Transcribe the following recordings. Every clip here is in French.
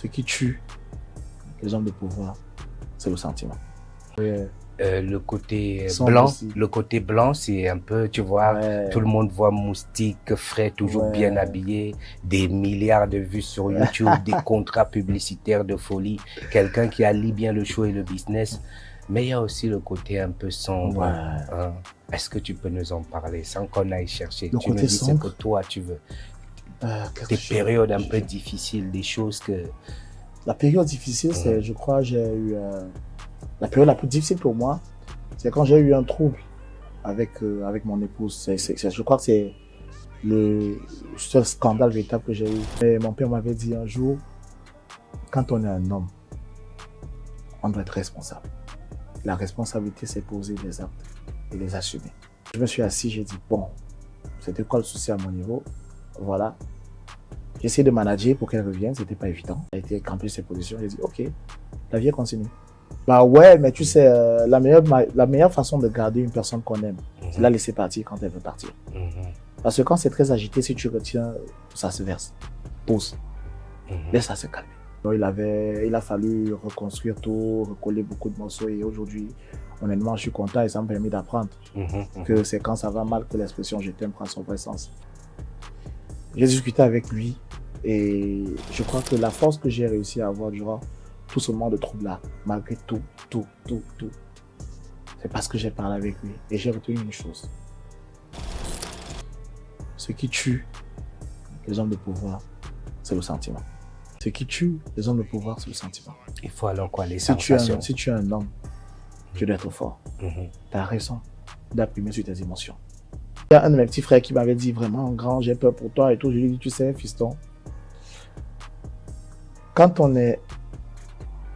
Ce qui tue les hommes de pouvoir, c'est le sentiment. Le côté Sombre blanc, aussi. le côté blanc, c'est un peu, tu vois, Ouais. tout le monde voit Moustique, frais, toujours Ouais. bien habillé, des milliards de vues sur YouTube, des contrats publicitaires de folie, quelqu'un qui allie bien le show et le business. Mais il y a aussi le côté un peu sombre. Ouais. Hein. Est-ce que tu peux nous en parler sans qu'on aille chercher? Le Tu me côté dis ce sombre? que toi tu veux. Qu'est-ce Des que je- périodes un peu difficiles, des choses que... La période difficile, c'est, je crois, j'ai eu... la période la plus difficile pour moi, c'est quand j'ai eu un trouble avec mon épouse. Je crois que c'est le seul scandale véritable que j'ai eu. Et mon père m'avait dit un jour, quand on est un homme, on doit être responsable. La responsabilité, c'est poser des actes et les assumer. Je me suis assis, j'ai dit, bon, c'était quoi le souci à mon niveau? Voilà. J'ai essayé de manager pour qu'elle revienne, c'était pas évident. Elle a été campée sur ses positions, j'ai dit, ok, la vie continue. Bah ouais, mais tu sais, la meilleure façon de garder une personne qu'on aime, c'est la laisser partir quand elle veut partir. Parce que quand c'est très agité, si tu retiens, ça se verse. Pause. Laisse ça se calmer. Donc, il a fallu reconstruire tout, recoller beaucoup de morceaux et aujourd'hui, honnêtement, je suis content et ça me permet d'apprendre que c'est quand ça va mal que l'expression je t'aime prend son vrai sens. J'ai discuté avec lui et je crois que la force que j'ai réussi à avoir durant tout ce moment de trouble-là, malgré tout, c'est parce que j'ai parlé avec lui et j'ai retenu une chose. Ce qui tue les hommes de pouvoir, c'est le sentiment. Ce qui tue les hommes de pouvoir, c'est le sentiment. Il faut alors quoi, les Si sensations? tu es un homme, tu dois être fort. Tu as raison d'appuyer sur tes émotions. Il y a un de mes petits frères qui m'avait dit vraiment, grand, j'ai peur pour toi et tout. Je lui ai dit, tu sais, fiston, quand on est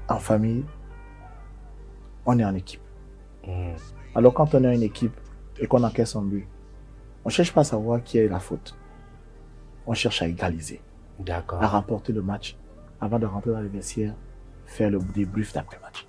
en famille, on est en équipe. Alors quand on est en équipe et qu'on encaisse un but, on ne cherche pas à savoir qui est la faute. On cherche à égaliser, à remporter le match avant de rentrer dans les vestiaires, faire le débrief d'après-match.